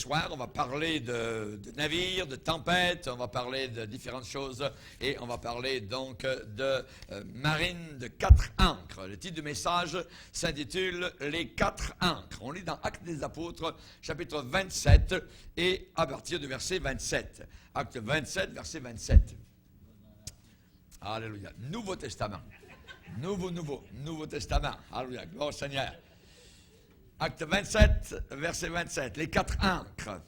Ce soir, on va parler de navires, de tempêtes, on va parler de différentes choses et on va parler donc de marine de 4 ancres. Le titre du message s'intitule « Les 4 ancres ». On lit dans Actes des Apôtres, chapitre 27 et à partir du verset 27. Acte 27, verset 27. Alléluia. Nouveau Testament. Nouveau Testament. Alléluia. Gloire au Seigneur. Acte 27, verset 27, les 4 ancres.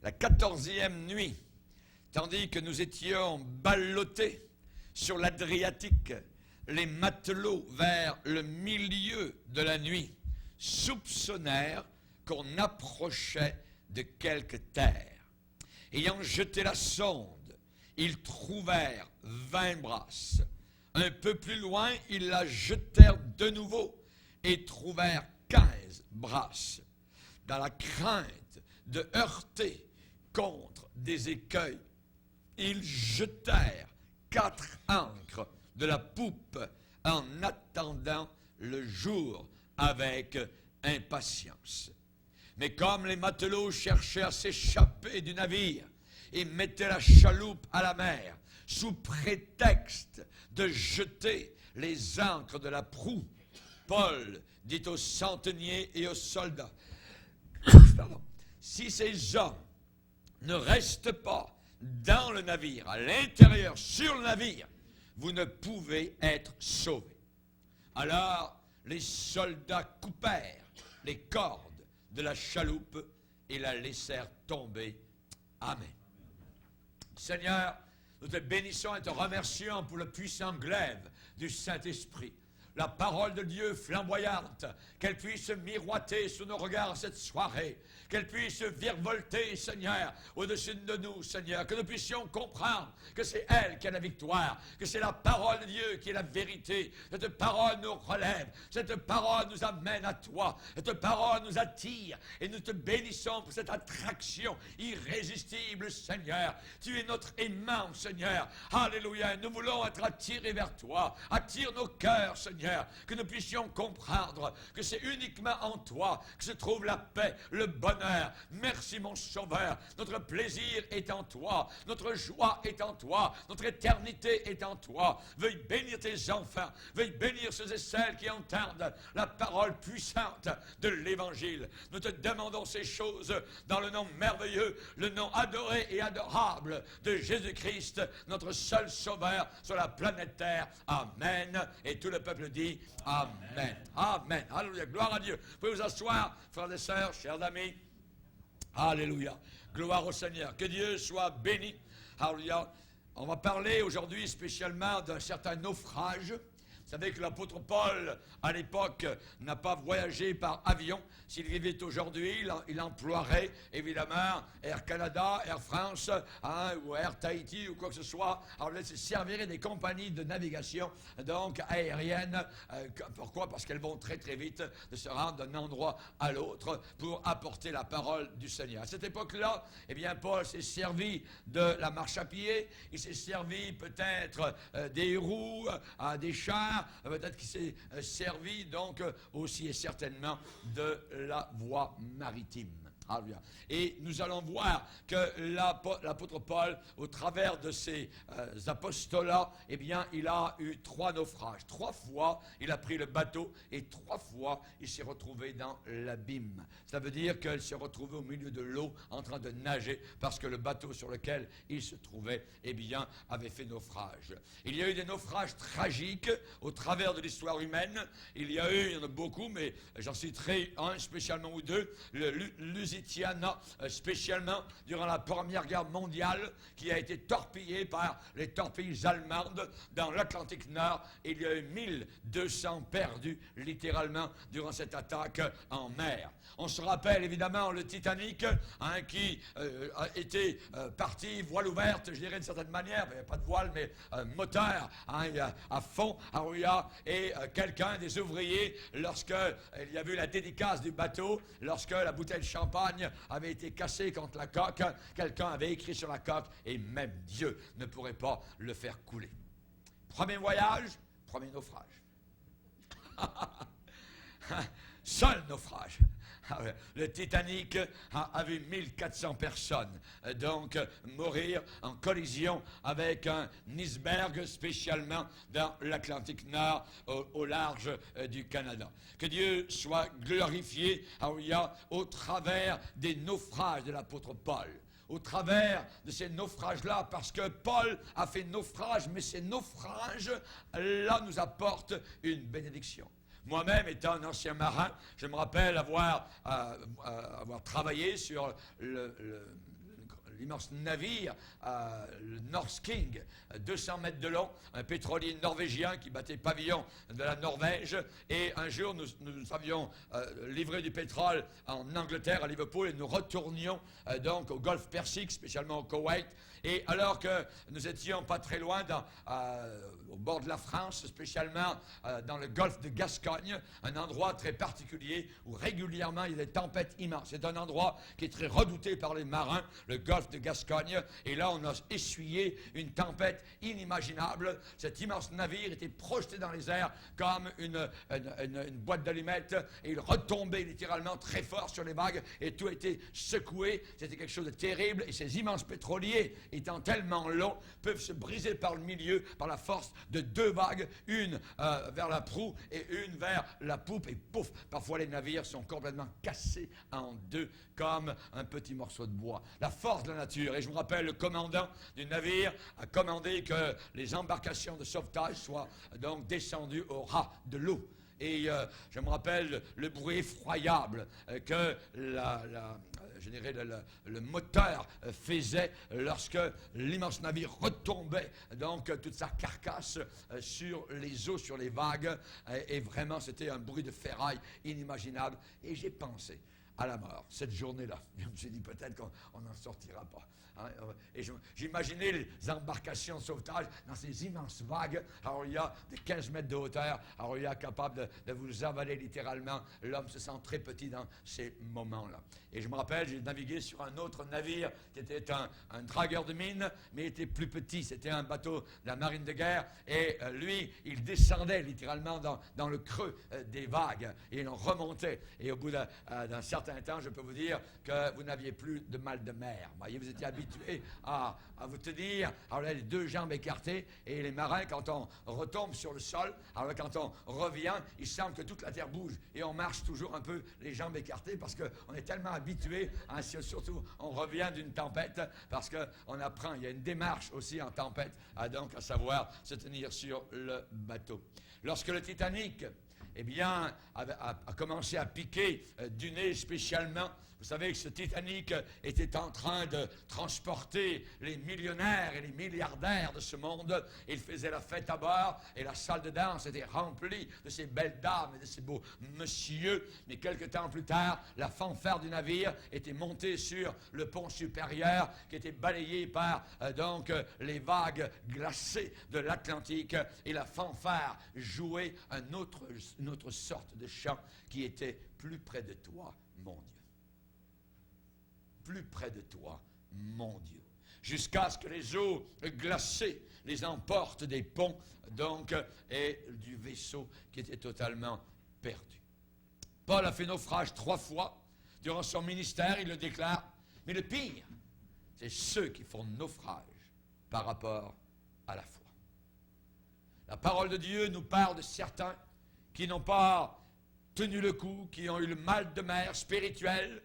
La 14e nuit, tandis que nous étions ballottés sur l'Adriatique, les matelots, vers le milieu de la nuit, soupçonnèrent qu'on approchait de quelque terre. Ayant jeté la sonde, ils trouvèrent 20 brasses. Un peu plus loin, ils la jetèrent de nouveau et trouvèrent 15 brasses. Dans la crainte de heurter contre des écueils, ils jetèrent 4 ancres de la poupe en attendant le jour avec impatience. Mais comme les matelots cherchaient à s'échapper du navire et mettaient la chaloupe à la mer, sous prétexte de jeter les ancres de la proue, Paul dit aux centeniers et aux soldats, si ces hommes ne restent pas dans le navire, à l'intérieur, sur le navire, vous ne pouvez être sauvés. Alors, les soldats coupèrent les cordes de la chaloupe et la laissèrent tomber. Amen. Seigneur, nous te bénissons et te remercions pour le puissant glaive du Saint-Esprit. La parole de Dieu flamboyante, qu'elle puisse miroiter sous nos regards cette soirée, qu'elle puisse virevolter, Seigneur, au-dessus de nous, Seigneur, que nous puissions comprendre que c'est elle qui a la victoire, que c'est la parole de Dieu qui est la vérité. Cette parole nous relève, cette parole nous amène à toi, cette parole nous attire et nous te bénissons pour cette attraction irrésistible, Seigneur. Tu es notre aimant, Seigneur. Alléluia. Nous voulons être attirés vers toi. Attire nos cœurs, Seigneur. Que nous puissions comprendre que c'est uniquement en toi que se trouve la paix, le bonheur. Merci mon Sauveur. Notre plaisir est en toi. Notre joie est en toi. Notre éternité est en toi. Veuille bénir tes enfants. Veuille bénir ceux et celles qui entendent la parole puissante de l'Évangile. Nous te demandons ces choses dans le nom merveilleux, le nom adoré et adorable de Jésus-Christ, notre seul Sauveur sur la planète Terre. Amen. Et tout le peuple dit Amen. Amen. Alléluia. Gloire à Dieu. Vous pouvez vous asseoir, frères et sœurs, chers amis. Alléluia. Gloire au Seigneur. Que Dieu soit béni. Alléluia. On va parler aujourd'hui spécialement d'un certain naufrage. Vous savez que l'apôtre Paul, à l'époque, n'a pas voyagé par avion. S'il vivait aujourd'hui, il emploierait évidemment Air Canada, Air France, ou Air Tahiti ou quoi que ce soit. Alors là, il servirait des compagnies de navigation, donc aériennes. Pourquoi? Parce qu'elles vont très très vite de se rendre d'un endroit à l'autre pour apporter la parole du Seigneur. À cette époque-là, eh bien, Paul s'est servi de la marche à pied. Il s'est servi peut-être des roues, des chars. Peut-être qu'il s'est servi donc aussi et certainement de la voie maritime. Alléluia. Et nous allons voir que l'apôtre Paul, au travers de ses apostolats, eh bien, il a eu 3 naufrages. 3 fois, il a pris le bateau et 3 fois, il s'est retrouvé dans l'abîme. Ça veut dire qu'il s'est retrouvé au milieu de l'eau en train de nager parce que le bateau sur lequel il se trouvait, eh bien, avait fait naufrage. Il y a eu des naufrages tragiques au travers de l'histoire humaine. Il y en a beaucoup, mais j'en citerai un spécialement ou deux. Le Lusitiana, spécialement durant la Première Guerre mondiale, qui a été torpillé par les torpilles allemandes dans l'Atlantique Nord. Il y a eu 1200 perdus, littéralement, durant cette attaque en mer. On se rappelle évidemment le Titanic, qui a été parti voile ouverte, je dirais d'une certaine manière, il n'y avait pas de voile, mais moteur à fond, et quelqu'un des ouvriers, lorsqu'il y a eu la dédicace du bateau, lorsque la bouteille de champagne avait été cassée contre la coque, quelqu'un avait écrit sur la coque, et même Dieu ne pourrait pas le faire couler. Premier voyage, premier naufrage. Seul naufrage. Le Titanic a vu 1400 personnes donc mourir en collision avec un iceberg spécialement dans l'Atlantique Nord au large du Canada. Que Dieu soit glorifié au travers des naufrages de l'apôtre Paul. Au travers de ces naufrages-là, parce que Paul a fait naufrage, mais ces naufrages-là nous apportent une bénédiction. Moi-même, étant un ancien marin, je me rappelle avoir travaillé sur l'immense navire, le North King, 200 mètres de long, un pétrolier norvégien qui battait pavillon de la Norvège. Et un jour, nous avions livré du pétrole en Angleterre, à Liverpool, et nous retournions donc au Golfe Persique, spécialement au Koweït. Et alors que nous étions pas très loin, au bord de la France, spécialement dans le golfe de Gascogne, un endroit très particulier où régulièrement il y a des tempêtes immenses. C'est un endroit qui est très redouté par les marins, le golfe de Gascogne. Et là, on a essuyé une tempête inimaginable. Cet immense navire était projeté dans les airs comme une boîte d'allumettes, et il retombait littéralement très fort sur les vagues, et tout était secoué. C'était quelque chose de terrible, et ces immenses pétroliers, étant tellement longs, peuvent se briser par le milieu par la force de deux vagues, une vers la proue et une vers la poupe, et pouf, parfois les navires sont complètement cassés en deux comme un petit morceau de bois. La force de la nature. Et je me rappelle, le commandant du navire a commandé que les embarcations de sauvetage soient donc descendues au ras de l'eau. Et je me rappelle le bruit effroyable que je dirais le moteur faisait lorsque l'immense navire retombait, donc toute sa carcasse sur les eaux, sur les vagues. Et vraiment, c'était un bruit de ferraille inimaginable. Et j'ai pensé à la mort, cette journée-là. Je me suis dit, peut-être qu'on n'en sortira pas. Et j'imaginais les embarcations de sauvetage dans ces immenses vagues. Alors il y a de 15 mètres de hauteur. Alors il y a capable de vous avaler littéralement. L'homme se sent très petit dans ces moments-là. Et je me rappelle, j'ai navigué sur un autre navire qui était un dragueur de mine, mais était plus petit. C'était un bateau de la marine de guerre. Et lui, il descendait littéralement dans le creux des vagues. Et il en remontait. Et au bout d'un certain temps, je peux vous dire que vous n'aviez plus de mal de mer. Vous voyez, vous étiez habitué à vous tenir, alors là, les deux jambes écartées, et les marins, quand on retombe sur le sol, alors là, quand on revient, il semble que toute la terre bouge, et on marche toujours un peu les jambes écartées, parce qu'on est tellement habitué, surtout on revient d'une tempête, parce qu'on apprend, il y a une démarche aussi en tempête, à savoir se tenir sur le bateau. Lorsque le Titanic a commencé à piquer du nez spécialement. Vous savez que ce Titanic était en train de transporter les millionnaires et les milliardaires de ce monde. Il faisait la fête à bord et la salle de danse était remplie de ces belles dames et de ces beaux messieurs. Mais quelque temps plus tard, la fanfare du navire était montée sur le pont supérieur qui était balayé par les vagues glacées de l'Atlantique. Et la fanfare jouait une autre sorte de chant qui était plus près de toi, mon Dieu. Plus près de toi, mon Dieu. Jusqu'à ce que les eaux glacées les emportent des ponts, et du vaisseau qui était totalement perdu. Paul a fait naufrage 3 fois. Durant son ministère, il le déclare. Mais le pire, c'est ceux qui font naufrage par rapport à la foi. La parole de Dieu nous parle de certains qui n'ont pas tenu le coup, qui ont eu le mal de mer spirituel,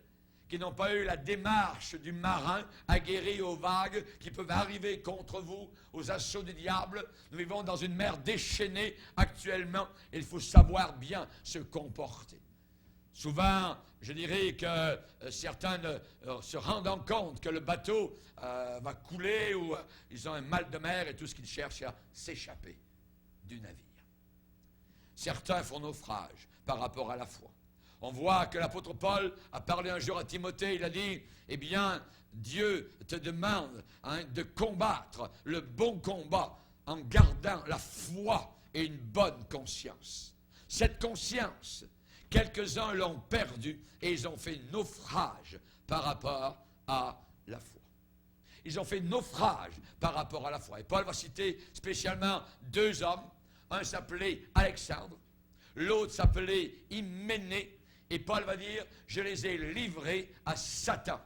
qui n'ont pas eu la démarche du marin aguerri aux vagues qui peuvent arriver contre vous, aux assauts du diable. Nous vivons dans une mer déchaînée actuellement et il faut savoir bien se comporter. Souvent, je dirais que certains se rendent compte que le bateau va couler ou ils ont un mal de mer et tout ce qu'ils cherchent à s'échapper du navire. Certains font naufrage par rapport à la foi. On voit que l'apôtre Paul a parlé un jour à Timothée, il a dit, eh bien, Dieu te demande de combattre le bon combat en gardant la foi et une bonne conscience. Cette conscience, quelques-uns l'ont perdue et ils ont fait naufrage par rapport à la foi. Ils ont fait naufrage par rapport à la foi. Et Paul va citer spécialement 2 hommes. Un s'appelait Alexandre, l'autre s'appelait Hyménée. Et Paul va dire, je les ai livrés à Satan,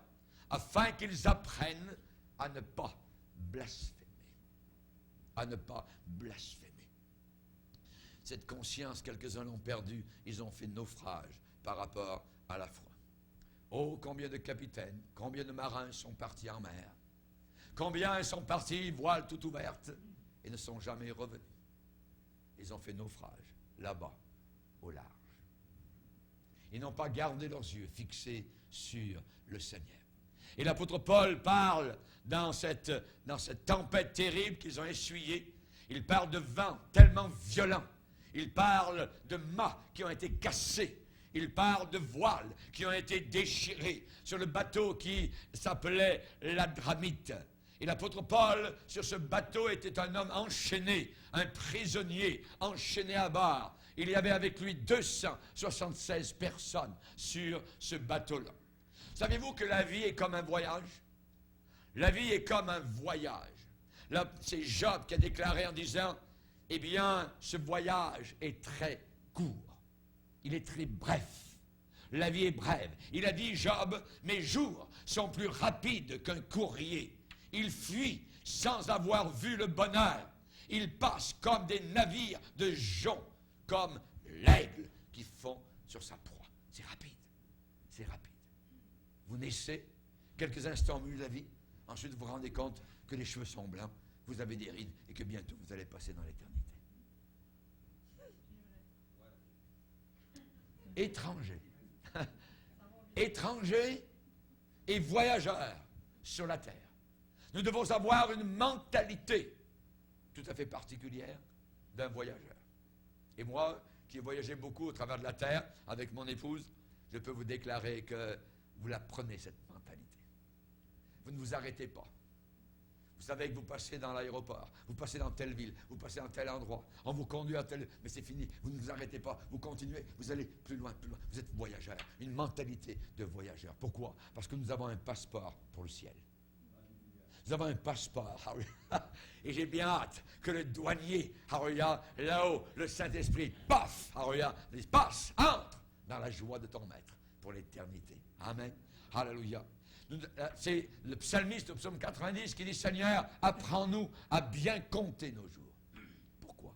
afin qu'ils apprennent à ne pas blasphémer. À ne pas blasphémer. Cette conscience, quelques-uns l'ont perdue, ils ont fait naufrage par rapport à la foi. Oh, combien de capitaines, combien de marins sont partis en mer. Combien sont partis, voiles tout ouvertes, et ne sont jamais revenus. Ils ont fait naufrage, là-bas, au large. Ils n'ont pas gardé leurs yeux fixés sur le Seigneur. Et l'apôtre Paul parle dans cette tempête terrible qu'ils ont essuyée. Il parle de vents tellement violents. Il parle de mâts qui ont été cassés. Il parle de voiles qui ont été déchirées sur le bateau qui s'appelait l'Adramite. Et l'apôtre Paul, sur ce bateau, était un homme enchaîné, un prisonnier, enchaîné à bord. Il y avait avec lui 276 personnes sur ce bateau-là. Savez-vous que la vie est comme un voyage? La vie est comme un voyage. Là, c'est Job qui a déclaré en disant, eh bien, ce voyage est très court. Il est très bref. La vie est brève. Il a dit, Job, mes jours sont plus rapides qu'un courrier. Il fuit sans avoir vu le bonheur. Il passe comme des navires de jonc, comme l'aigle qui fond sur sa proie. C'est rapide. C'est rapide. Vous naissez, quelques instants au milieu de la vie, ensuite vous vous rendez compte que les cheveux sont blancs, vous avez des rides et que bientôt vous allez passer dans l'éternité. Étrangers. Étrangers et voyageurs sur la terre. Nous devons avoir une mentalité tout à fait particulière d'un voyageur. Et moi, qui ai voyagé beaucoup au travers de la terre avec mon épouse, je peux vous déclarer que vous la prenez, cette mentalité. Vous ne vous arrêtez pas. Vous savez que vous passez dans l'aéroport, vous passez dans telle ville, vous passez dans tel endroit, on vous conduit à tel... Mais c'est fini, vous ne vous arrêtez pas, vous continuez, vous allez plus loin, plus loin. Vous êtes voyageur, une mentalité de voyageur. Pourquoi? Parce que nous avons un passeport pour le ciel. Nous avons un passeport, et j'ai bien hâte que le douanier, là-haut, le Saint-Esprit, paf, passe, entre dans la joie de ton maître pour l'éternité. Amen. Alléluia. C'est le psalmiste au psaume 90 qui dit, Seigneur, apprends-nous à bien compter nos jours. Pourquoi?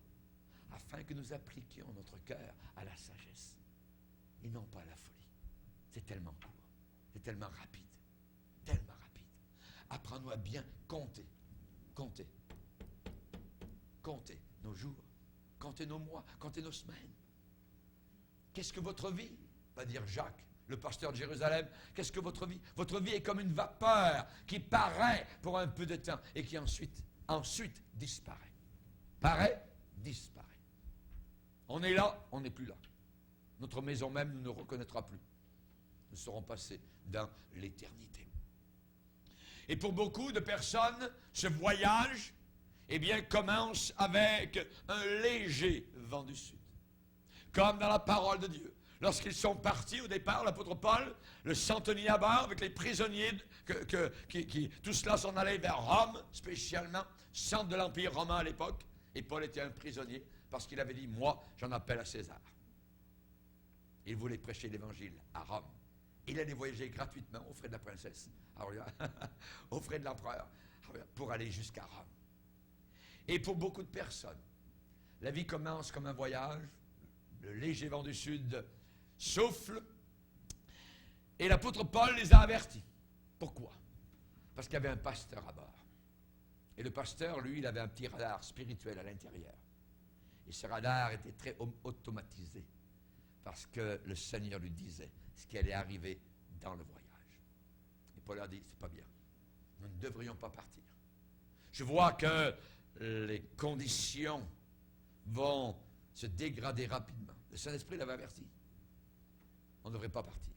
Afin que nous appliquions notre cœur à la sagesse et non pas à la folie. C'est tellement court, c'est tellement rapide, tellement rapide. Apprends-nous à bien compter, compter, compter nos jours, compter nos mois, compter nos semaines. Qu'est-ce que votre vie? Va dire Jacques, le pasteur de Jérusalem. Qu'est-ce que votre vie? Votre vie est comme une vapeur qui paraît pour un peu de temps et qui ensuite disparaît. Paraît, disparaît. On est là, on n'est plus là. Notre maison même ne nous reconnaîtra plus. Nous serons passés dans l'éternité. Et pour beaucoup de personnes, ce voyage, eh bien, commence avec un léger vent du sud. Comme dans la parole de Dieu. Lorsqu'ils sont partis au départ, l'apôtre Paul, le centenier à bord, avec les prisonniers, tout cela s'en allait vers Rome, spécialement, centre de l'Empire romain à l'époque. Et Paul était un prisonnier parce qu'il avait dit, moi, j'en appelle à César. Il voulait prêcher l'évangile à Rome. Il allait voyager gratuitement aux frais de la princesse, aux frais de l'empereur, pour aller jusqu'à Rome. Et pour beaucoup de personnes, la vie commence comme un voyage, le léger vent du sud souffle, et l'apôtre Paul les a avertis. Pourquoi? Parce qu'il y avait un pasteur à bord. Et le pasteur, lui, il avait un petit radar spirituel à l'intérieur. Et ce radar était très automatisé, parce que le Seigneur lui disait ce qui allait arriver dans le voyage. Et Paul a dit, c'est pas bien. Nous ne devrions pas partir. Je vois que les conditions vont se dégrader rapidement. Le Saint-Esprit l'avait averti. On ne devrait pas partir.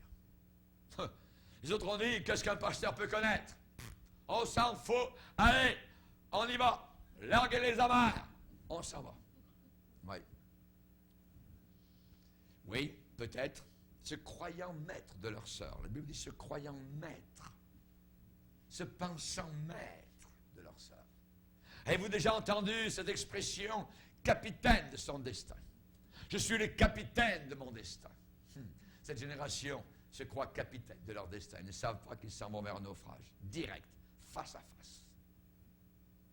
Les autres ont dit, qu'est-ce qu'un pasteur peut connaître? On s'en fout. Allez, on y va. Larguez les amarres. On s'en va. Oui. Oui, peut-être. Se croyant maître de leur sœur. La Bible dit se croyant maître. Se pensant maître de leur sœur. Avez-vous déjà entendu cette expression, capitaine de son destin? Je suis le capitaine de mon destin. Cette génération se croit capitaine de leur destin. Ils ne savent pas qu'ils s'en vont vers un naufrage. Direct, face à face.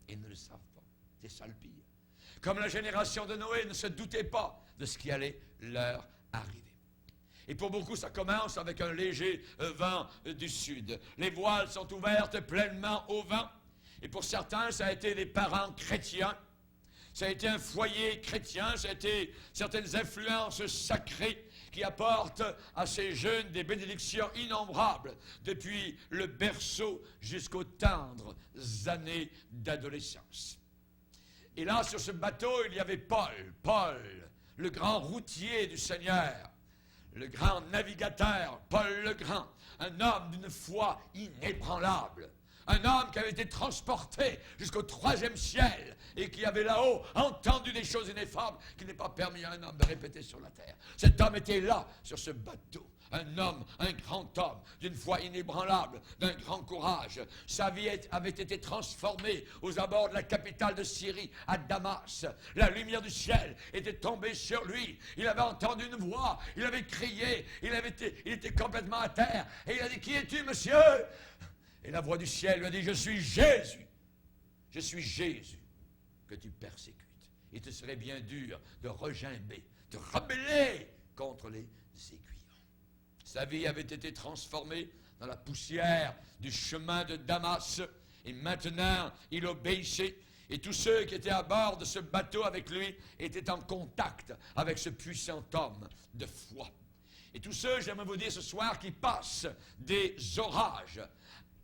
Ils ne le savent pas. C'est ça le pire. Comme la génération de Noé ne se doutait pas de ce qui allait leur arriver. Et pour beaucoup, ça commence avec un léger vent du sud. Les voiles sont ouvertes pleinement au vent. Et pour certains, ça a été des parents chrétiens. Ça a été un foyer chrétien. Ça a été certaines influences sacrées qui apportent à ces jeunes des bénédictions innombrables depuis le berceau jusqu'aux tendres années d'adolescence. Et là, sur ce bateau, il y avait Paul, le grand routier du Seigneur, le grand navigateur, Paul le Grand, un homme d'une foi inébranlable, un homme qui avait été transporté jusqu'au 3e ciel et qui avait là-haut entendu des choses ineffables qu'il n'est pas permis à un homme de répéter sur la terre. Cet homme était là, sur ce bateau. Un homme, un grand homme, d'une foi inébranlable, d'un grand courage. Sa vie avait été transformée aux abords de la capitale de Syrie, à Damas. La lumière du ciel était tombée sur lui. Il avait entendu une voix, il avait crié, il était complètement à terre. Et il a dit, qui es-tu, monsieur? Et la voix du ciel lui a dit, je suis Jésus que tu persécutes. Il te serait bien dur de regimber, de rebeller contre les aiguillons. Sa vie avait été transformée dans la poussière du chemin de Damas. Et maintenant, il obéissait. Et tous ceux qui étaient à bord de ce bateau avec lui étaient en contact avec ce puissant homme de foi. Et tous ceux, j'aimerais vous dire ce soir, qui passent des orages,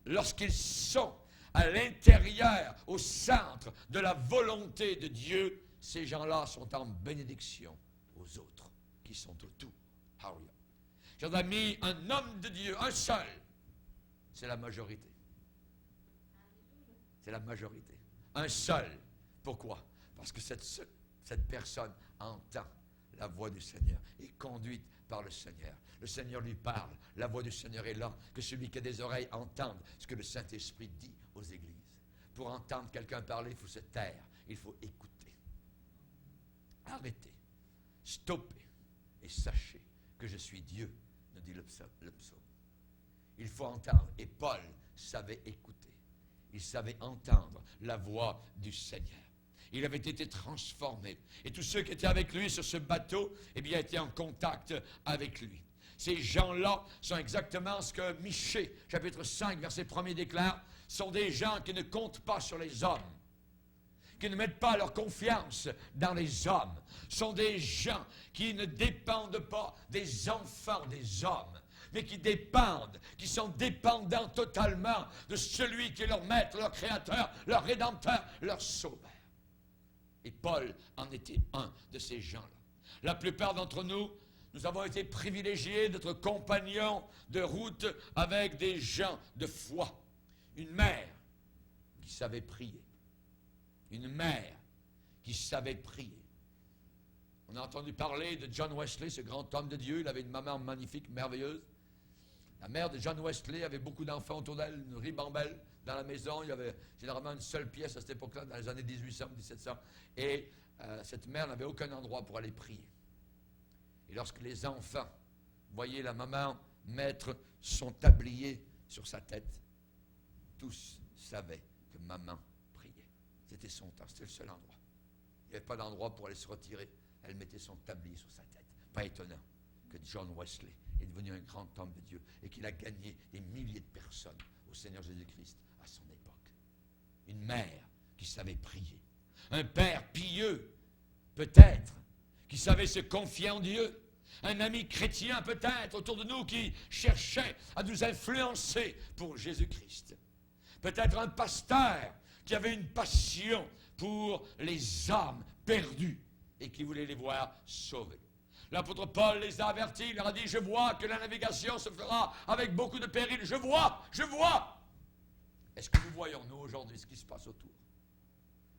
lorsqu'ils sont à l'intérieur, au centre de la volonté de Dieu, ces gens-là sont en bénédiction aux autres qui sont autour. Hallelujah. Chers amis, un homme de Dieu, un seul, c'est la majorité. C'est la majorité. Un seul. Pourquoi? Parce que cette personne entend la voix du Seigneur, est conduite par le Seigneur. Le Seigneur lui parle. La voix du Seigneur est là. Que celui qui a des oreilles entende ce que le Saint-Esprit dit aux églises. Pour entendre quelqu'un parler, il faut se taire. Il faut écouter. Arrêtez. Stoppez. Et sachez que je suis Dieu, nous dit le psaume. Il faut entendre. Et Paul savait écouter. Il savait entendre la voix du Seigneur. Il avait été transformé. Et tous ceux qui étaient avec lui sur ce bateau, eh bien, étaient en contact avec lui. Ces gens-là sont exactement ce que Michée, chapitre 5, verset 1er déclare, sont des gens qui ne comptent pas sur les hommes, qui ne mettent pas leur confiance dans les hommes, sont des gens qui ne dépendent pas des enfants des hommes, mais qui dépendent, qui sont dépendants totalement de celui qui est leur maître, leur créateur, leur rédempteur, leur sauveur. Et Paul en était un de ces gens-là. La plupart d'entre nous, nous avons été privilégiés d'être compagnons de route avec des gens de foi. Une mère qui savait prier. Une mère qui savait prier. On a entendu parler de John Wesley, ce grand homme de Dieu. Il avait une maman magnifique, merveilleuse. La mère de John Wesley avait beaucoup d'enfants autour d'elle, une ribambelle dans la maison. Il y avait généralement une seule pièce à cette époque-là, dans les années 1800, 1700. Et cette mère n'avait aucun endroit pour aller prier. Et lorsque les enfants voyaient la maman mettre son tablier sur sa tête, tous savaient que maman priait. C'était son temps, c'était le seul endroit. Il n'y avait pas d'endroit pour aller se retirer. Elle mettait son tablier sur sa tête. Pas étonnant que John Wesley est devenu un grand homme de Dieu et qu'il a gagné des milliers de personnes au Seigneur Jésus-Christ à son époque. Une mère qui savait prier. Un père pieux, peut-être, qui savait se confier en Dieu. Un ami chrétien, peut-être, autour de nous, qui cherchait à nous influencer pour Jésus-Christ. Peut-être un pasteur qui avait une passion pour les âmes perdues et qui voulait les voir sauvées. L'apôtre Paul les a avertis, il leur a dit, je vois que la navigation se fera avec beaucoup de périls. Je vois. Est-ce que nous voyons, nous, aujourd'hui, ce qui se passe autour?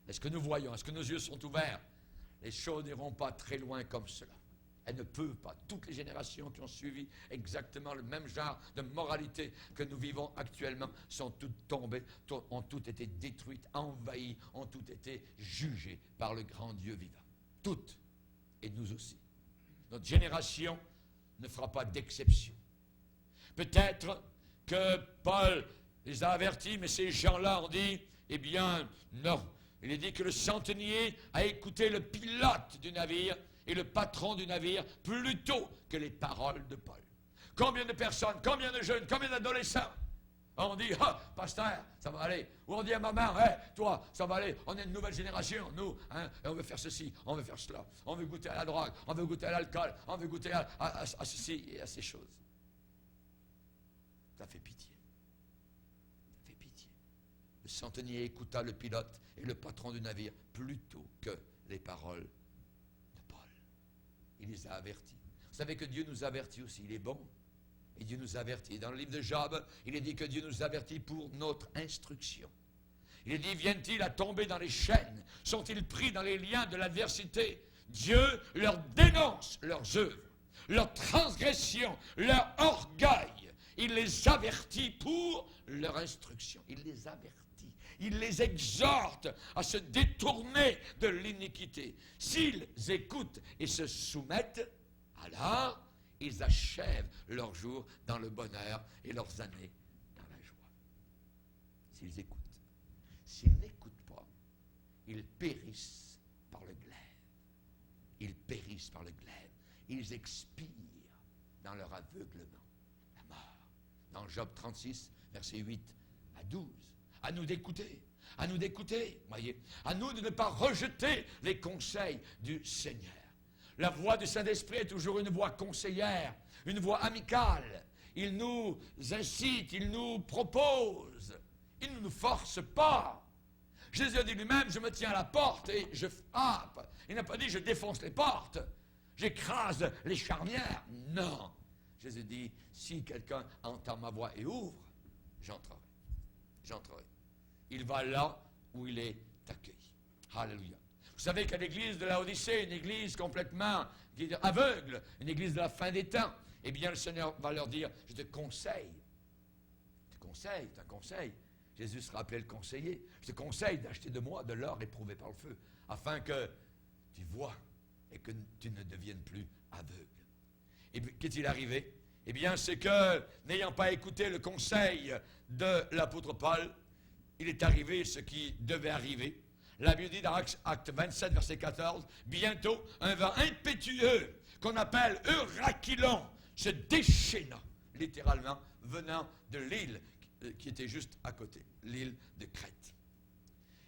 Est-ce que nous voyons? Est-ce que nos yeux sont ouverts? Les choses n'iront pas très loin comme cela. Elles ne peuvent pas. Toutes les générations qui ont suivi exactement le même genre de moralité que nous vivons actuellement sont toutes tombées, ont toutes été détruites, envahies, ont toutes été jugées par le grand Dieu vivant. Toutes. Et nous aussi. Notre génération ne fera pas d'exception. Peut-être que Paul les a avertis, mais ces gens-là ont dit, eh bien, non. Il est dit que le centenier a écouté le pilote du navire et le patron du navire plutôt que les paroles de Paul. Combien de personnes, combien de jeunes, combien d'adolescents on dit, ah, pasteur, ça va aller. Ou on dit à maman, hey, toi, ça va aller. On est une nouvelle génération, nous. Hein, et on veut faire ceci, on veut faire cela. On veut goûter à la drogue, on veut goûter à l'alcool, on veut goûter à ceci et à ces choses. Ça fait pitié. Ça fait pitié. Le centenier écouta le pilote et le patron du navire plutôt que les paroles de Paul. Il les a avertis. Vous savez que Dieu nous avertit aussi. Il est bon. Et Dieu nous avertit. Dans le livre de Job, il est dit que Dieu nous avertit pour notre instruction. Il est dit, viennent-ils à tomber dans les chaînes? Sont-ils pris dans les liens de l'adversité? Dieu leur dénonce leurs œuvres, leurs transgressions, leur orgueil. Il les avertit pour leur instruction. Il les avertit. Il les exhorte à se détourner de l'iniquité. S'ils écoutent et se soumettent, alors ils achèvent leurs jours dans le bonheur et leurs années dans la joie. S'ils écoutent. S'ils n'écoutent pas, ils périssent par le glaive. Ils périssent par le glaive. Ils expirent dans leur aveuglement, la mort. Dans Job 36, versets 8 à 12. À nous d'écouter. À nous d'écouter, voyez. À nous de ne pas rejeter les conseils du Seigneur. La voix du Saint-Esprit est toujours une voix conseillère, une voix amicale. Il nous incite, il nous propose. Il ne nous force pas. Jésus a dit lui-même, je me tiens à la porte et je frappe. Il n'a pas dit, je défonce les portes, j'écrase les charnières. Non. Jésus dit, si quelqu'un entend ma voix et ouvre, j'entrerai. J'entrerai. Il va là où il est accueilli. Alléluia. Vous savez qu'à l'église de Laodicée, une église complètement aveugle, une église de la fin des temps, eh bien le Seigneur va leur dire, je te conseille. Je te conseille, c'est un conseil. Jésus sera appelé le conseiller. Je te conseille d'acheter de moi de l'or éprouvé par le feu, afin que tu vois et que tu ne deviennes plus aveugle. Et puis, qu'est-il arrivé? Eh bien, c'est que, n'ayant pas écouté le conseil de l'apôtre Paul, il est arrivé ce qui devait arriver. La Bible dit dans Acte 27, verset 14, bientôt un vent impétueux qu'on appelle Eurachylon se déchaîna, littéralement, venant de l'île qui était juste à côté, l'île de Crète.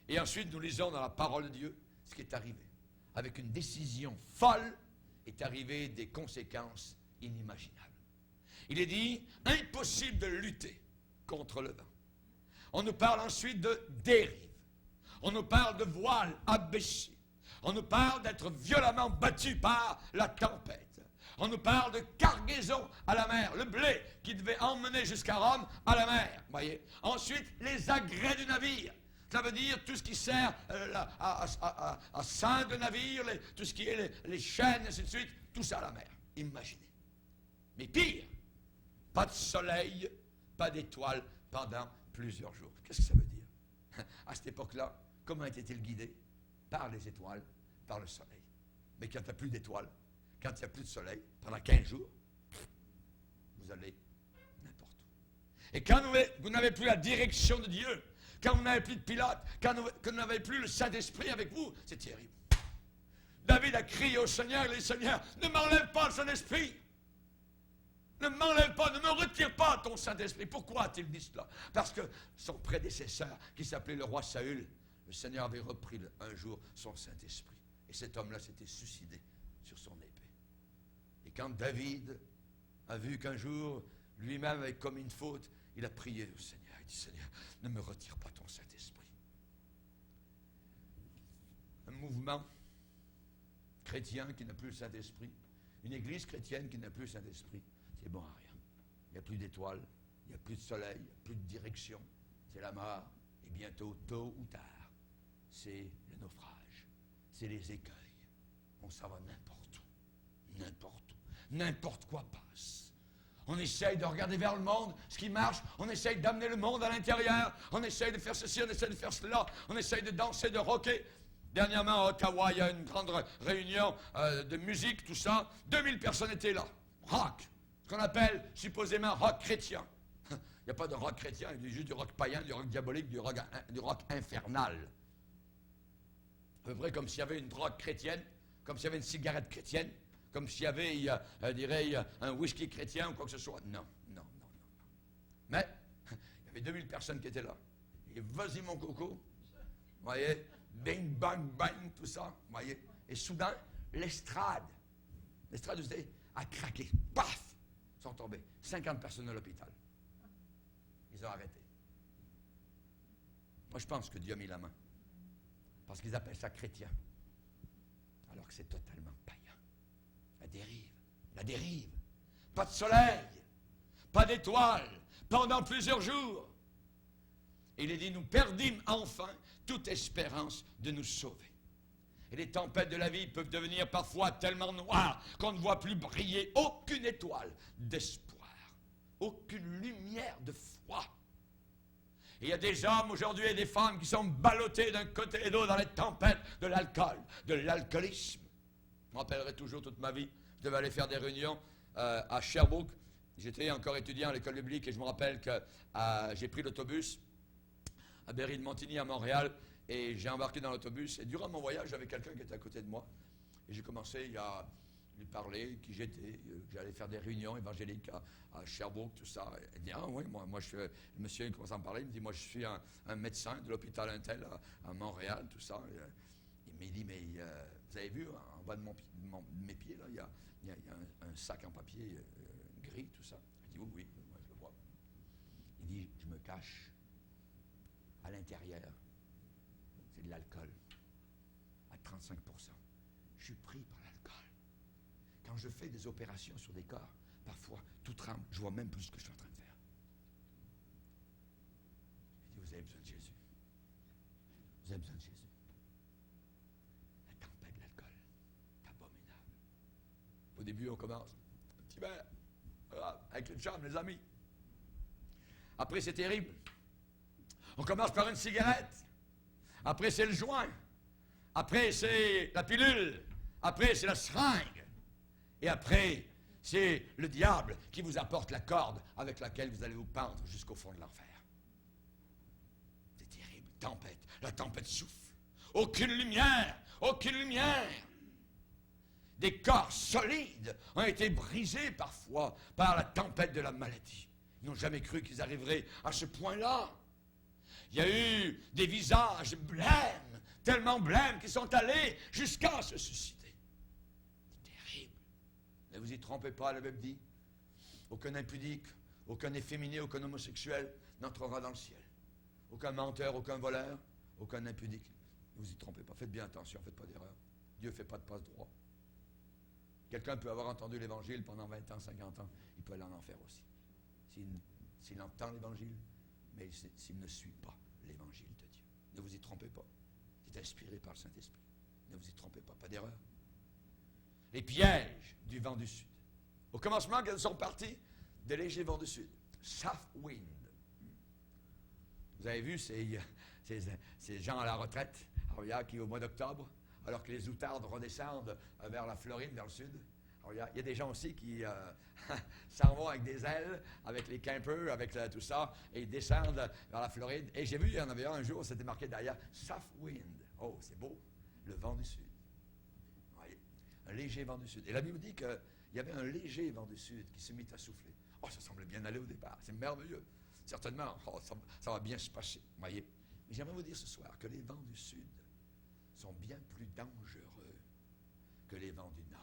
Et ensuite, nous lisons dans la parole de Dieu ce qui est arrivé. Avec une décision folle, est arrivé des conséquences inimaginables. Il est dit, impossible de lutter contre le vent. On nous parle ensuite de dérive. On nous parle de voile abaissé. On nous parle d'être violemment battu par la tempête. On nous parle de cargaison à la mer. Le blé qui devait emmener jusqu'à Rome à la mer. Voyez. Ensuite, les agrès du navire. Ça veut dire tout ce qui sert à sein de navire, tout ce qui est les chaînes, et ainsi de suite, tout ça à la mer. Imaginez. Mais pire, pas de soleil, pas d'étoiles pendant plusieurs jours. Qu'est-ce que ça veut dire? À cette époque-là, comment était-il guidé? Par les étoiles, par le soleil. Mais quand il n'y a plus d'étoiles, quand il n'y a plus de soleil, pendant 15 jours, vous allez n'importe où. Et quand vous n'avez plus la direction de Dieu, quand vous n'avez plus de pilote, quand vous n'avez plus le Saint-Esprit avec vous, c'est terrible. David a crié au Seigneur, il dit, Seigneur, ne m'enlève pas le Saint-Esprit. Ne m'enlève pas, ne me retire pas ton Saint-Esprit. Pourquoi a-t-il dit cela? Parce que son prédécesseur, qui s'appelait le roi Saül, le Seigneur avait repris un jour son Saint-Esprit. Et cet homme-là s'était suicidé sur son épée. Et quand David a vu qu'un jour, lui-même avait commis une faute, il a prié au Seigneur. Il dit, Seigneur, ne me retire pas ton Saint-Esprit. Un mouvement chrétien qui n'a plus le Saint-Esprit, une église chrétienne qui n'a plus le Saint-Esprit, c'est bon à rien. Il n'y a plus d'étoiles, il n'y a plus de soleil, il n'y a plus de direction. C'est la mort. Et bientôt, tôt ou tard, c'est le naufrage. C'est les écueils. On s'en va n'importe où. N'importe où. N'importe quoi passe. On essaye de regarder vers le monde, ce qui marche. On essaye d'amener le monde à l'intérieur. On essaye de faire ceci, on essaye de faire cela. On essaye de danser, de rocker. Dernièrement, à Ottawa, il y a une grande réunion de musique, tout ça. 2000 personnes étaient là. rock, ce qu'on appelle supposément rock chrétien. Il n'y a pas de rock chrétien, il y a juste du rock païen, du rock diabolique, du rock infernal. À peu près comme s'il y avait une drogue chrétienne, comme s'il y avait une cigarette chrétienne, comme s'il y avait, je dirais, un whisky chrétien ou quoi que ce soit. Non, non, non, non. Mais, il y avait 2000 personnes qui étaient là. Et vas-y mon coco, vous voyez, bing, bang, bang, tout ça, vous voyez. Et soudain, l'estrade, vous savez, a craqué. Paf! Ils sont tombés. 50 personnes à l'hôpital. Ils ont arrêté. Moi, je pense que Dieu a mis la main. Parce qu'ils appellent ça chrétien. Alors que c'est totalement païen. La dérive. La dérive. Pas de soleil. Pas d'étoiles. Pendant plusieurs jours. Et il est dit, nous perdîmes enfin toute espérance de nous sauver. Et les tempêtes de la vie peuvent devenir parfois tellement noires qu'on ne voit plus briller aucune étoile d'espoir, aucune lumière de foi. Et il y a des hommes aujourd'hui et des femmes qui sont ballottés d'un côté et de l'autre dans les tempêtes de l'alcool, de l'alcoolisme. Je me rappellerai toujours toute ma vie. Je devais aller faire des réunions à Sherbrooke. J'étais encore étudiant à l'école biblique et je me rappelle que j'ai pris l'autobus à Berry de Montigny à Montréal. Et j'ai embarqué dans l'autobus, et durant mon voyage, j'avais quelqu'un qui était à côté de moi. Et j'ai commencé à lui parler, qui j'étais, que j'allais faire des réunions évangéliques à Sherbrooke, tout ça. Il dit, ah oui, moi je suis... Le monsieur il commence à me parler, il me dit, moi je suis un médecin de l'hôpital Intel à Montréal, tout ça. Il m'a dit, mais vous avez vu, en bas de mes pieds, là, il y a un sac en papier gris, tout ça. Il dit, oui, oui, moi je le vois. Il dit, je me cache à l'intérieur. C'est de l'alcool, à 35%. Je suis pris par l'alcool. Quand je fais des opérations sur des corps, parfois, tout tremble. Je vois même plus ce que je suis en train de faire. Je dis, vous avez besoin de Jésus. Vous avez besoin de Jésus. La tempête de l'alcool, c'est abominable. Au début, on commence. Un petit verre, avec une chambre, les amis. Après, c'est terrible. On commence par une cigarette. Après, c'est le joint. Après, c'est la pilule. Après, c'est la seringue. Et après, c'est le diable qui vous apporte la corde avec laquelle vous allez vous pendre jusqu'au fond de l'enfer. C'est terrible. Tempête. La tempête souffle. Aucune lumière. Aucune lumière. Des corps solides ont été brisés parfois par la tempête de la maladie. Ils n'ont jamais cru qu'ils arriveraient à ce point-là. Il y a eu des visages blêmes, tellement blêmes qu'ils sont allés jusqu'à se susciter. C'est terrible. Ne vous y trompez pas, la Bible dit. Aucun impudique, aucun efféminé, aucun homosexuel n'entrera dans le ciel. Aucun menteur, aucun voleur, aucun impudique. Ne vous y trompez pas. Faites bien attention, faites pas d'erreur. Dieu ne fait pas de passe-droit. Quelqu'un peut avoir entendu l'Évangile pendant 20 ans, 50 ans. Il peut aller en enfer aussi. S'il entend l'Évangile, mais s'il ne suit pas l'Évangile de Dieu. Ne vous y trompez pas. C'est inspiré par le Saint-Esprit. Ne vous y trompez pas, pas d'erreur. Les pièges du vent du sud. Au commencement, quand ils sont partis, des légers vents du sud. South wind. Vous avez vu ces gens à la retraite, qui au mois d'octobre, alors que les outardes redescendent vers la Floride, vers le sud. Il y a des gens aussi qui s'en vont avec des ailes, avec les campers, avec tout ça, et ils descendent vers la Floride. Et j'ai vu, il y en avait un jour, c'était marqué derrière, South Wind. Oh, c'est beau, le vent du sud. Voyez, un léger vent du sud. Et la Bible dit qu'il y avait un léger vent du sud qui se mit à souffler. Oh, ça semblait bien aller au départ, c'est merveilleux. Certainement, ça va bien se passer. Voyez. Mais j'aimerais vous dire ce soir que les vents du sud sont bien plus dangereux que les vents du nord.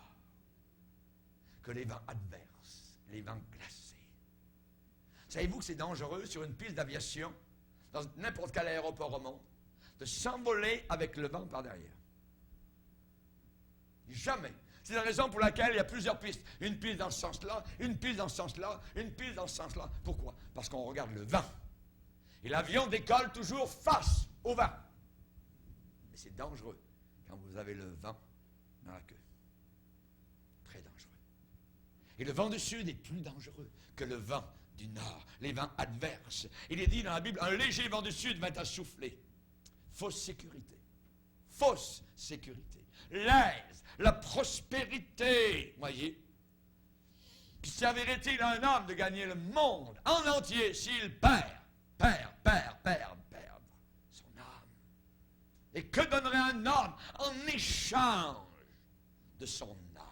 Que les vents adverses, les vents glacés. Savez-vous que c'est dangereux sur une piste d'aviation, dans n'importe quel aéroport au monde, de s'envoler avec le vent par derrière? Jamais. C'est la raison pour laquelle il y a plusieurs pistes. Une piste dans ce sens-là, une piste dans ce sens-là, une piste dans ce sens-là. Pourquoi? Parce qu'on regarde le vent. Et l'avion décolle toujours face au vent. Mais c'est dangereux quand vous avez le vent dans la queue. Très dangereux. Et le vent du sud est plus dangereux que le vent du nord, les vents adverses. Il est dit dans la Bible, un léger vent du sud va souffler. Fausse sécurité. Fausse sécurité. L'aise, la prospérité. Voyez. Qui servirait-il à un homme de gagner le monde en entier s'il perd son âme? Et que donnerait un homme en échange de son âme?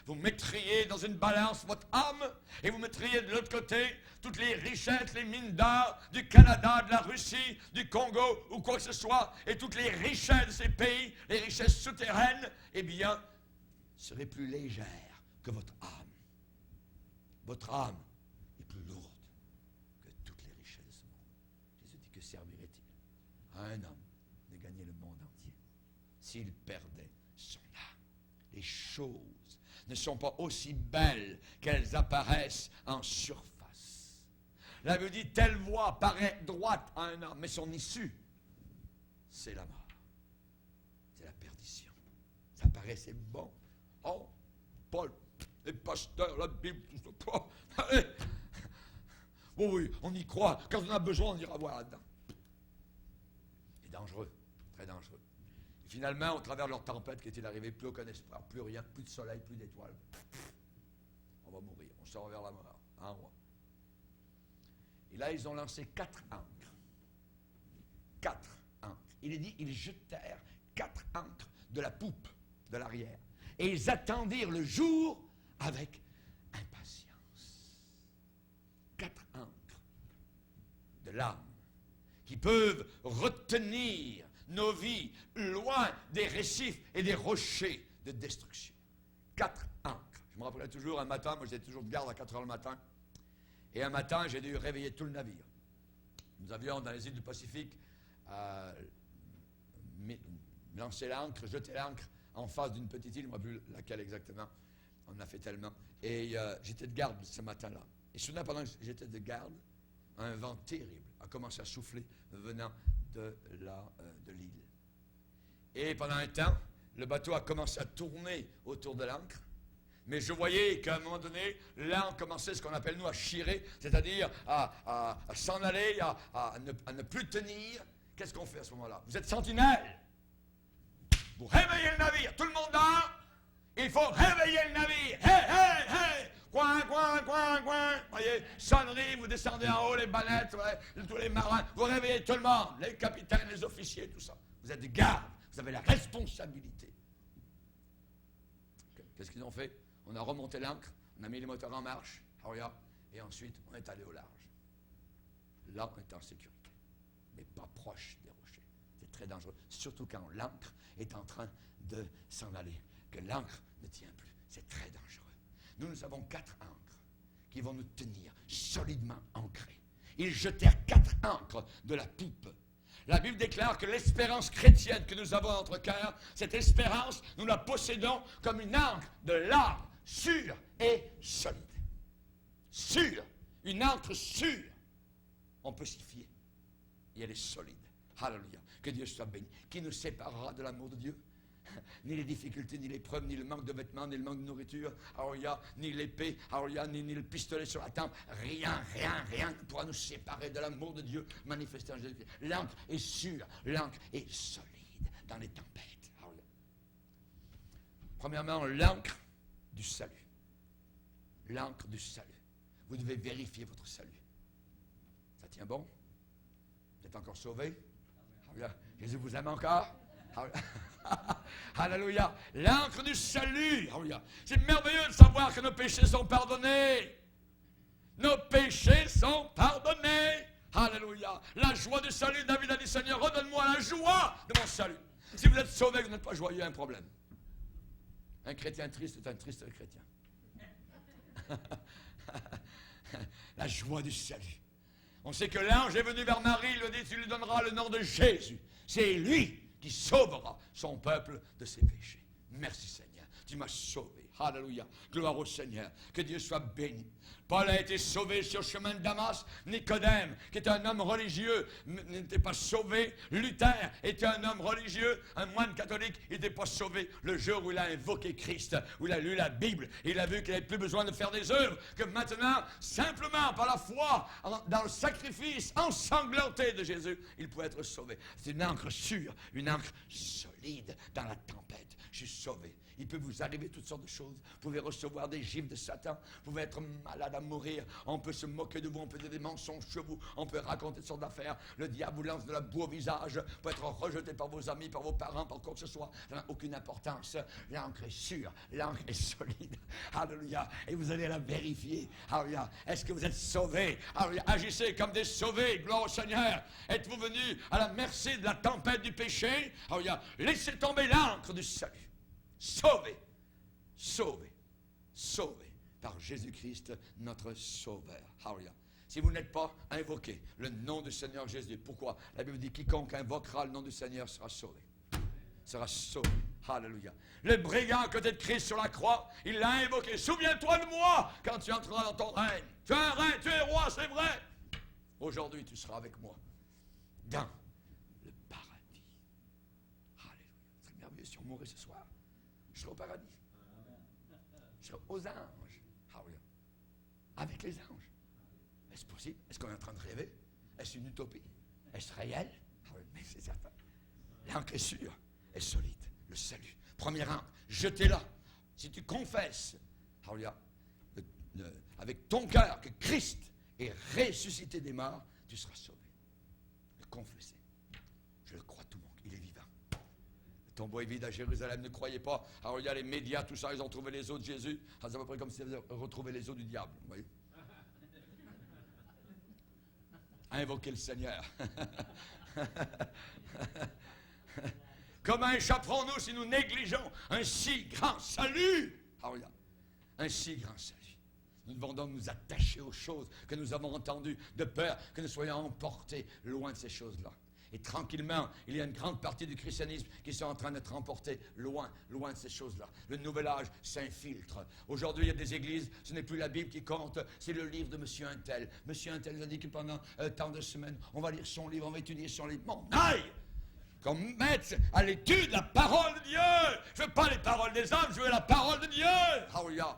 Vous mettriez dans une balance votre âme et vous mettriez de l'autre côté toutes les richesses, les mines d'or du Canada, de la Russie, du Congo ou quoi que ce soit, et toutes les richesses de ces pays, les richesses souterraines, eh bien, seraient plus légères que votre âme. Votre âme est plus lourde que toutes les richesses de ce monde. Jésus dit, que servirait-il à un homme de gagner le monde entier s'il perdait son âme? Les choses ne sont pas aussi belles qu'elles apparaissent en surface. La Bible dit, telle voie paraît droite à un homme, mais son issue, c'est la mort. C'est la perdition. Ça paraissait bon. Oh, Paul, les pasteurs, la Bible, tout ça. Allez. Oui, on y croit. Quand on a besoin, on ira voir là-dedans. C'est dangereux, très dangereux. Et finalement, au travers de leur tempête qui est arrivée, plus aucun espoir, plus rien, plus de soleil, plus d'étoiles. On va mourir, on sort vers la mort. En roi. Et là, ils ont lancé 4 ancres. 4 ancres. Il est dit, ils jetèrent 4 ancres de la poupe, de l'arrière. Et ils attendirent le jour avec impatience. 4 ancres de l'âme qui peuvent retenir nos vies loin des récifs et des rochers de destruction. 4 ancres. Je me rappellerai toujours un matin, moi j'étais toujours de garde à 4 heures le matin. Et un matin, j'ai dû réveiller tout le navire. Nous avions, dans les îles du Pacifique, lancé l'ancre, jeté l'ancre en face d'une petite île, je ne sais plus laquelle exactement. On en a fait tellement. Et j'étais de garde ce matin-là. Et soudain, pendant que j'étais de garde, un vent terrible a commencé à souffler venant de l'île. Et pendant un temps, le bateau a commencé à tourner autour de l'ancre. Mais je voyais qu'à un moment donné, l'ancre commençait ce qu'on appelle nous à chirer, c'est-à-dire à s'en aller, à ne plus tenir. Qu'est-ce qu'on fait à ce moment-là? Vous êtes sentinelle. Vous réveillez le navire. Tout le monde dort. Il faut réveiller le navire. Hey, hey, hey! Coin, coin, coin, coin. Voyez, sonnerie, vous descendez en haut, les bannettes, ouais, tous les marins. Vous réveillez tout le monde, les capitaines, les officiers, tout ça. Vous êtes des gardes. Vous avez la responsabilité. Qu'est-ce qu'ils ont fait? On a remonté l'ancre, on a mis les moteurs en marche, et ensuite on est allé au large. Là, on est en sécurité, mais pas proche des rochers. C'est très dangereux, surtout quand l'ancre est en train de s'en aller, que l'ancre ne tient plus. C'est très dangereux. Nous avons 4 ancres qui vont nous tenir solidement ancrés. Ils jetèrent 4 ancres de la poupe. La Bible déclare que l'espérance chrétienne que nous avons dans notre cœur, cette espérance, nous la possédons comme une ancre de l'âme, sûre et solide. Sûre, une ancre sûre. On peut s'y fier. Et elle est solide. Alléluia. Que Dieu soit béni. Qui nous séparera de l'amour de Dieu? Ni les difficultés, ni l'épreuve, ni le manque de vêtements, ni le manque de nourriture, alléluia, ni l'épée, alléluia, ni le pistolet sur la tempe. Rien ne pourra nous séparer de l'amour de Dieu manifesté en Jésus-Christ. L'ancre est sûre, l'ancre est solide dans les tempêtes. Alléluia. Premièrement, l'ancre du salut. L'ancre du salut. Vous devez vérifier votre salut. Ça tient bon? Vous êtes encore sauvé? Alléluia. Jésus vous aime encore? Alléluia. L'ancre du salut. Alléluia. C'est merveilleux de savoir que nos péchés sont pardonnés. Nos péchés sont pardonnés. Alléluia. La joie du salut. David a dit, Seigneur, redonne-moi la joie de mon salut. Si vous êtes sauvé, vous n'êtes pas joyeux, un problème. Un chrétien triste est un triste chrétien. La joie du salut. On sait que l'ange est venu vers Marie, il lui dit, tu lui donneras le nom de Jésus. C'est lui qui sauvera son peuple de ses péchés. Merci Seigneur, tu m'as sauvé. Alléluia, gloire au Seigneur, que Dieu soit béni. Paul a été sauvé sur le chemin de Damas. Nicodème, qui était un homme religieux, n'était pas sauvé. Luther était un homme religieux, un moine catholique, il n'était pas sauvé. Le jour où il a invoqué Christ, où il a lu la Bible, il a vu qu'il n'avait plus besoin de faire des œuvres, que maintenant, simplement par la foi, dans le sacrifice ensanglanté de Jésus, il pouvait être sauvé. C'est une encre sûre, une encre solide dans la tempête. Je suis sauvé. Il peut vous arriver toutes sortes de choses. choses. Vous pouvez recevoir des gifles de Satan. Vous pouvez être malade à mourir. On peut se moquer de vous. On peut dire des mensonges sur vous. On peut raconter toutes sortes d'affaires. Le diable vous lance de la boue au visage. Vous pouvez être rejeté par vos amis, par vos parents, par quoi que ce soit. Ça n'a aucune importance. L'encre est sûre. L'encre est solide. Alléluia. Et vous allez la vérifier. Alléluia. Est-ce que vous êtes sauvés? Alléluia. Agissez comme des sauvés. Gloire au Seigneur. Êtes-vous venus à la merci de la tempête du péché? Alléluia. Laissez tomber l'encre du salut. Sauvés. Sauvés. Sauvés par Jésus-Christ, notre Sauveur. Alléluia. Si vous n'êtes pas invoqué le nom du Seigneur Jésus, pourquoi? La Bible dit quiconque invoquera le nom du Seigneur sera sauvé. Sera sauvé. Alléluia. Le brigand côté de Christ sur la croix, il l'a invoqué. Souviens-toi de moi quand tu entreras dans ton règne. Tu es un règne, tu es roi, c'est vrai. Aujourd'hui, tu seras avec moi dans le paradis. Alléluia. C'est merveilleux si on mourait ce soir. Je serai au paradis. Je serai aux anges. Alléluia. Avec les anges. Est-ce possible? Est-ce qu'on est en train de rêver? Est-ce une utopie? Est-ce réel? Mais c'est certain. L'encre est sûre, est solide. Le salut. Premier encre, jetez-la. Si tu confesses, alléluia, avec ton cœur que Christ est ressuscité des morts, tu seras sauvé. Le confesser. Je le crois tout le monde. Il est vivant. Le tombeau est vide à Jérusalem. Ne croyez pas. Alors il y a les médias, tout ça, ils ont trouvé les os de Jésus. C'est à peu près comme si ils avaient retrouvé les os du diable. Vous voyez? Invoquez le Seigneur. Comment échapperons-nous si nous négligeons un si grand salut? Alléluia. Un si grand salut. Nous devons donc nous attacher aux choses que nous avons entendues, de peur que nous soyons emportés loin de ces choses-là. Et tranquillement, il y a une grande partie du christianisme qui sont en train d'être emportés loin de ces choses-là. Le nouvel âge s'infiltre. Aujourd'hui, il y a des églises, ce n'est plus la Bible qui compte, c'est le livre de Monsieur Untel. Monsieur Untel nous a dit que pendant tant de semaines, on va lire son livre, on va étudier son livre. Mon aïe! Qu'on mette à l'étude la parole de Dieu. Je ne veux pas les paroles des hommes, je veux la parole de Dieu. Alléluia.